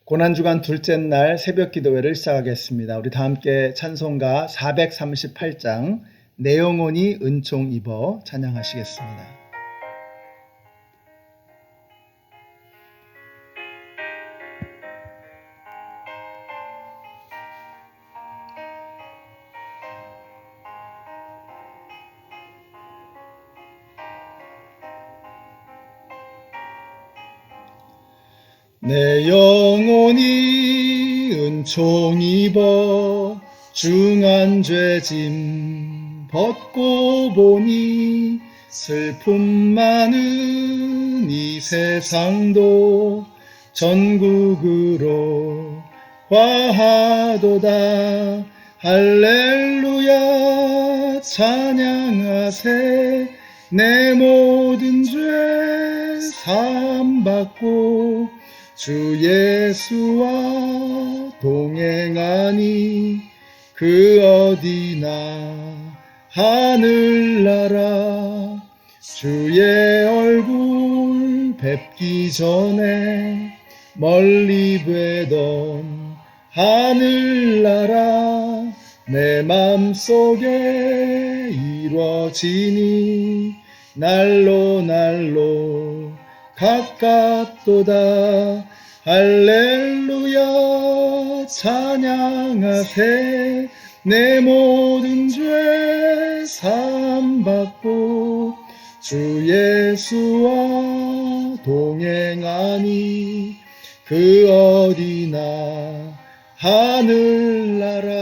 고난주간 둘째 날 새벽 기도회를 시작하겠습니다. 우리 다 함께 찬송가 438장 내 영혼이 은총 입어 찬양하시겠습니다. 내 영혼이 은총 입어 중한 죄짐 벗고 보니 슬픔 많은 이 세상도 전국으로 화하도다. 할렐루야 찬양하세. 내 모든 죄 사함받고 주 예수와 동행하니 그 어디나 하늘나라. 주의 얼굴 뵙기 전에 멀리 뵈던 하늘나라 내 맘속에 이루어지니 날로 날로 가깝도다. 할렐루야 찬양하세. 내 모든 죄 사함받고 주 예수와 동행하니 그 어디나 하늘나라.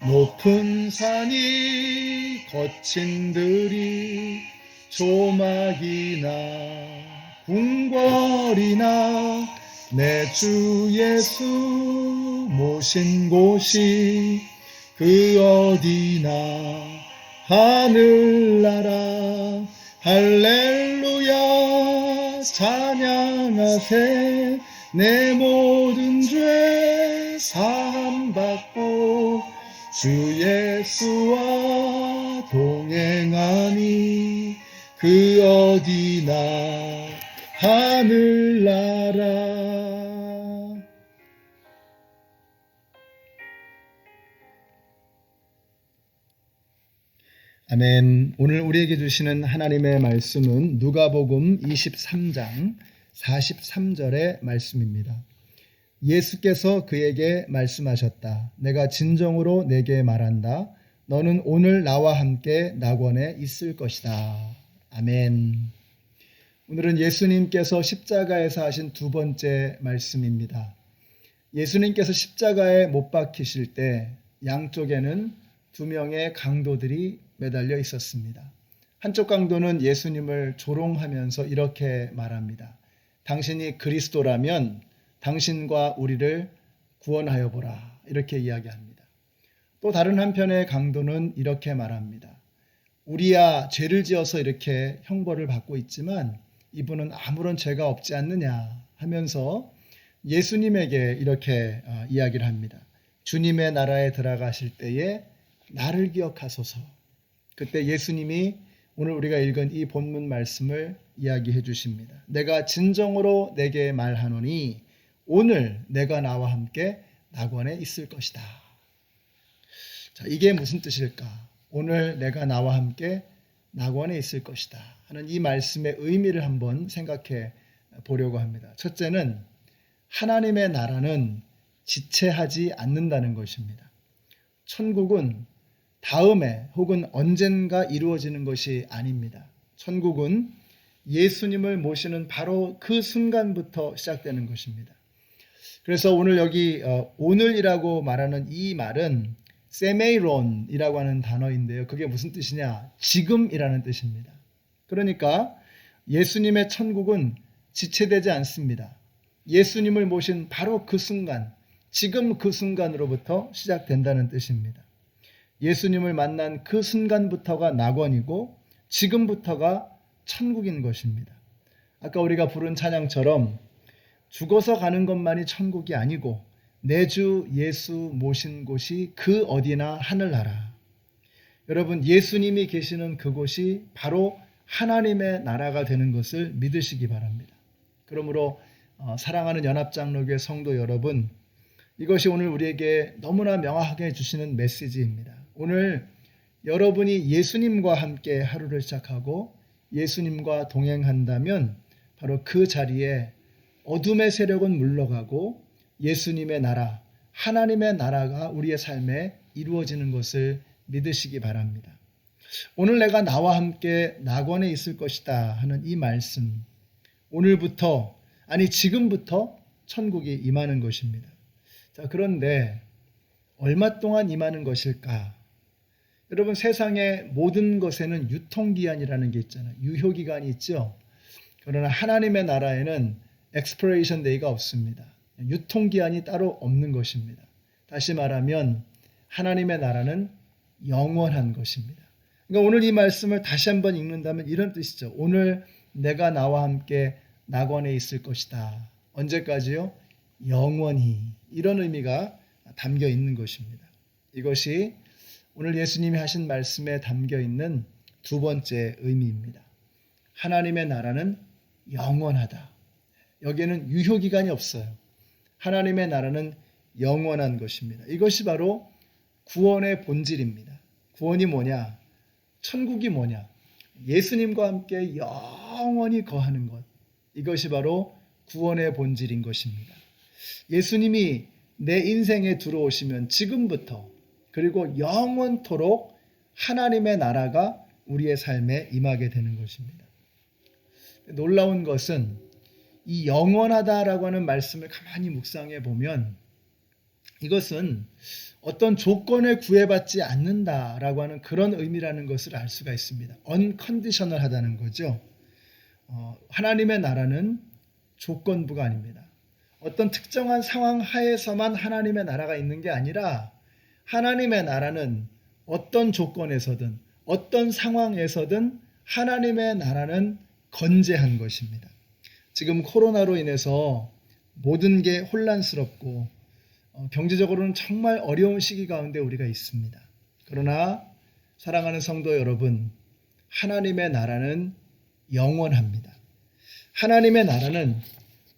높은 산이 거친 들이 조막이나 궁궐이나 내 주 예수 모신 곳이 그 어디나 하늘나라. 할렐루야 찬양하세. 내 모든 죄 사함받고 주 예수와 동행하니 그 어디나 하늘나라. 아멘. 오늘 우리에게 주시는 하나님의 말씀은 누가복음 23장 43절의 말씀입니다. 예수께서 그에게 말씀하셨다. 내가 진정으로 내게 말한다. 너는 오늘 나와 함께 낙원에 있을 것이다. 아멘. 오늘은 예수님께서 십자가에서 하신 두 번째 말씀입니다. 예수님께서 십자가에 못 박히실 때 양쪽에는 두 명의 강도들이 매달려 있었습니다. 한쪽 강도는 예수님을 조롱하면서 이렇게 말합니다. 당신이 그리스도라면 당신과 우리를 구원하여 보라. 이렇게 이야기합니다. 또 다른 한편의 강도는 이렇게 말합니다. 우리야 죄를 지어서 이렇게 형벌을 받고 있지만 이분은 아무런 죄가 없지 않느냐 하면서 예수님에게 이렇게 이야기를 합니다. 주님의 나라에 들어가실 때에 나를 기억하소서. 그때 예수님이 오늘 우리가 읽은 이 본문 말씀을 이야기해 주십니다. 내가 진정으로 내게 말하노니 오늘 내가 나와 함께 낙원에 있을 것이다. 자, 이게 무슨 뜻일까? 오늘 내가 나와 함께 낙원에 있을 것이다 하는 이 말씀의 의미를 한번 생각해 보려고 합니다. 첫째는 하나님의 나라는 지체하지 않는다는 것입니다. 천국은 다음에 혹은 언젠가 이루어지는 것이 아닙니다. 천국은 예수님을 모시는 바로 그 순간부터 시작되는 것입니다. 그래서 오늘 여기 오늘이라고 말하는 이 말은 세메이론이라고 하는 단어인데요. 그게 무슨 뜻이냐? 지금이라는 뜻입니다. 그러니까 예수님의 천국은 지체되지 않습니다. 예수님을 모신 바로 그 순간, 지금 그 순간으로부터 시작된다는 뜻입니다. 예수님을 만난 그 순간부터가 낙원이고 지금부터가 천국인 것입니다. 아까 우리가 부른 찬양처럼 죽어서 가는 것만이 천국이 아니고 내 주 예수 모신 곳이 그 어디나 하늘나라. 여러분, 예수님이 계시는 그곳이 바로 하나님의 나라가 되는 것을 믿으시기 바랍니다. 그러므로 사랑하는 연합장로교회 성도 여러분, 이것이 오늘 우리에게 너무나 명확하게 주시는 메시지입니다. 오늘 여러분이 예수님과 함께 하루를 시작하고 예수님과 동행한다면 바로 그 자리에 어둠의 세력은 물러가고 예수님의 나라, 하나님의 나라가 우리의 삶에 이루어지는 것을 믿으시기 바랍니다. 오늘 내가 나와 함께 낙원에 있을 것이다 하는 이 말씀, 오늘부터, 아니 지금부터 천국이 임하는 것입니다. 자, 그런데 얼마 동안 임하는 것일까? 여러분, 세상의 모든 것에는 유통기한이라는 게 있잖아요. 유효기간이 있죠. 그러나 하나님의 나라에는 expiration day가 없습니다. 유통기한이 따로 없는 것입니다. 다시 말하면 하나님의 나라는 영원한 것입니다. 그러니까 오늘 이 말씀을 다시 한번 읽는다면 이런 뜻이죠. 오늘 내가 나와 함께 낙원에 있을 것이다. 언제까지요? 영원히. 이런 의미가 담겨 있는 것입니다. 이것이 오늘 예수님이 하신 말씀에 담겨 있는 두 번째 의미입니다. 하나님의 나라는 영원하다. 여기에는 유효기간이 없어요. 하나님의 나라는 영원한 것입니다. 이것이 바로 구원의 본질입니다. 구원이 뭐냐? 천국이 뭐냐? 예수님과 함께 영원히 거하는 것. 이것이 바로 구원의 본질인 것입니다. 예수님이 내 인생에 들어오시면 지금부터 그리고 영원토록 하나님의 나라가 우리의 삶에 임하게 되는 것입니다. 놀라운 것은 이 영원하다라고 하는 말씀을 가만히 묵상해 보면 이것은 어떤 조건에 구애받지 않는다라고 하는 그런 의미라는 것을 알 수가 있습니다. unconditional하다는 거죠. 하나님의 나라는 조건부가 아닙니다. 어떤 특정한 상황 하에서만 하나님의 나라가 있는 게 아니라 하나님의 나라는 어떤 조건에서든 어떤 상황에서든 하나님의 나라는 건재한 것입니다. 지금 코로나로 인해서 모든 게 혼란스럽고 경제적으로는 정말 어려운 시기 가운데 우리가 있습니다. 그러나 사랑하는 성도 여러분, 하나님의 나라는 영원합니다. 하나님의 나라는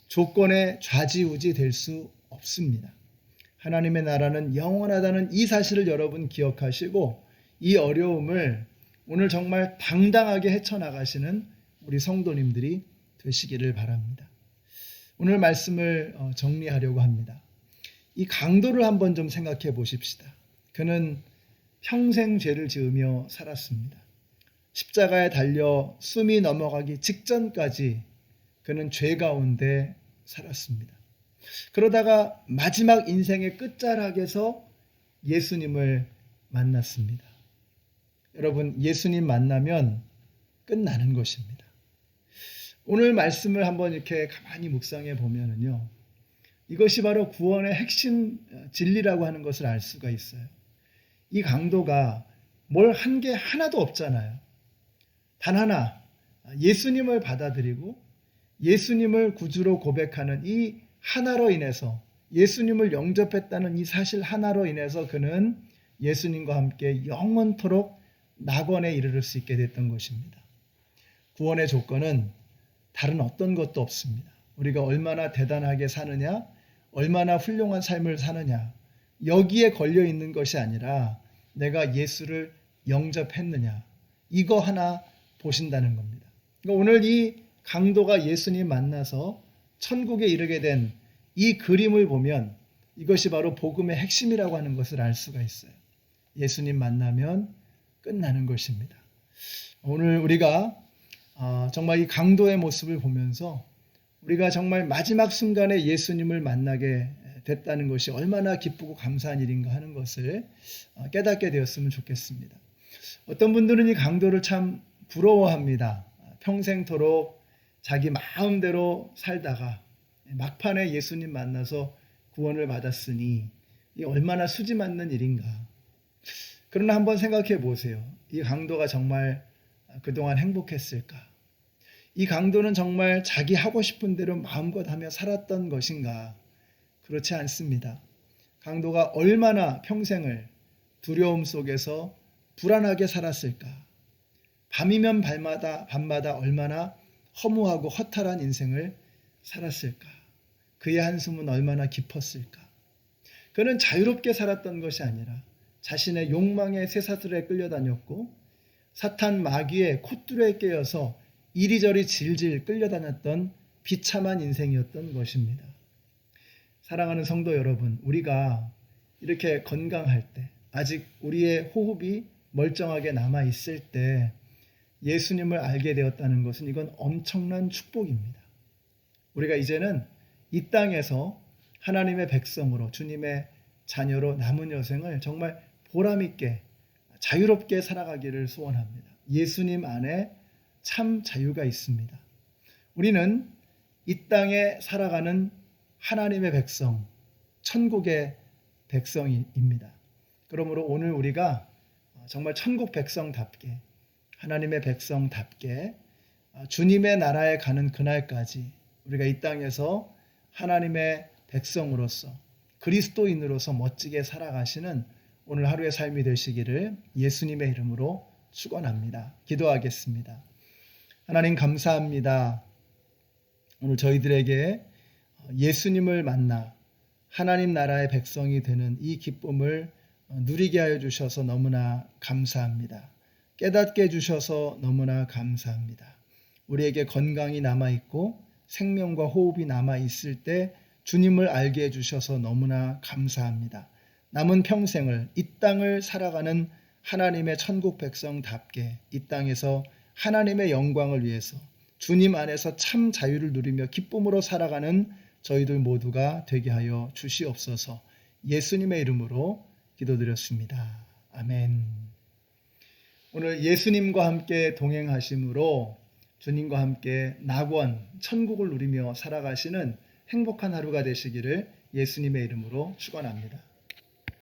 조건에 좌지우지 될 수 없습니다. 하나님의 나라는 영원하다는 이 사실을 여러분 기억하시고 이 어려움을 오늘 정말 당당하게 헤쳐나가시는 우리 성도님들이 되시기를 바랍니다. 오늘 말씀을 정리하려고 합니다. 이 강도를 한번 좀 생각해 보십시다. 그는 평생 죄를 지으며 살았습니다. 십자가에 달려 숨이 넘어가기 직전까지 그는 죄 가운데 살았습니다. 그러다가 마지막 인생의 끝자락에서 예수님을 만났습니다. 여러분, 예수님 만나면 끝나는 것입니다. 오늘 말씀을 한번 이렇게 가만히 묵상해 보면은요, 이것이 바로 구원의 핵심 진리라고 하는 것을 알 수가 있어요. 이 강도가 뭘 한 게 하나도 없잖아요. 단 하나, 예수님을 받아들이고 예수님을 구주로 고백하는 이 하나로 인해서, 예수님을 영접했다는 이 사실 하나로 인해서 그는 예수님과 함께 영원토록 낙원에 이르를 수 있게 됐던 것입니다. 구원의 조건은 다른 어떤 것도 없습니다. 우리가 얼마나 대단하게 사느냐, 얼마나 훌륭한 삶을 사느냐, 여기에 걸려 있는 것이 아니라 내가 예수를 영접했느냐, 이거 하나 보신다는 겁니다. 그러니까 오늘 이 강도가 예수님 만나서 천국에 이르게 된 이 그림을 보면 이것이 바로 복음의 핵심이라고 하는 것을 알 수가 있어요. 예수님 만나면 끝나는 것입니다. 오늘 우리가 정말 이 강도의 모습을 보면서 우리가 정말 마지막 순간에 예수님을 만나게 됐다는 것이 얼마나 기쁘고 감사한 일인가 하는 것을 깨닫게 되었으면 좋겠습니다. 어떤 분들은 이 강도를 참 부러워합니다. 평생토록 자기 마음대로 살다가 막판에 예수님 만나서 구원을 받았으니 이 얼마나 수지 맞는 일인가. 그러나 한번 생각해 보세요. 이 강도가 정말 그동안 행복했을까? 이 강도는 정말 자기 하고 싶은 대로 마음껏 하며 살았던 것인가? 그렇지 않습니다. 강도가 얼마나 평생을 두려움 속에서 불안하게 살았을까? 밤이면 밤마다 얼마나 허무하고 허탈한 인생을 살았을까? 그의 한숨은 얼마나 깊었을까? 그는 자유롭게 살았던 것이 아니라 자신의 욕망의 쇠사슬에 끌려다녔고 사탄 마귀의 콧줄에 깨어서 이리저리 질질 끌려다녔던 비참한 인생이었던 것입니다. 사랑하는 성도 여러분, 우리가 이렇게 건강할 때, 아직 우리의 호흡이 멀쩡하게 남아있을 때 예수님을 알게 되었다는 것은 이건 엄청난 축복입니다. 우리가 이제는 이 땅에서 하나님의 백성으로, 주님의 자녀로 남은 여생을 정말 보람있게 자유롭게 살아가기를 소원합니다. 예수님 안에 참 자유가 있습니다. 우리는 이 땅에 살아가는 하나님의 백성, 천국의 백성입니다. 그러므로 오늘 우리가 정말 천국 백성답게, 하나님의 백성답게 주님의 나라에 가는 그날까지 우리가 이 땅에서 하나님의 백성으로서, 그리스도인으로서 멋지게 살아가시는 오늘 하루의 삶이 되시기를 예수님의 이름으로 축원합니다. 기도하겠습니다. 하나님 감사합니다. 오늘 저희들에게 예수님을 만나 하나님 나라의 백성이 되는 이 기쁨을 누리게 하여 주셔서 너무나 감사합니다. 깨닫게 해주셔서 너무나 감사합니다. 우리에게 건강이 남아있고 생명과 호흡이 남아있을 때 주님을 알게 해주셔서 너무나 감사합니다. 남은 평생을 이 땅을 살아가는 하나님의 천국 백성답게 이 땅에서 하나님의 영광을 위해서 주님 안에서 참 자유를 누리며 기쁨으로 살아가는 저희들 모두가 되게 하여 주시옵소서. 예수님의 이름으로 기도드렸습니다. 아멘. 오늘 예수님과 함께 동행하심으로 주님과 함께 낙원, 천국을 누리며 살아가시는 행복한 하루가 되시기를 예수님의 이름으로 축원합니다.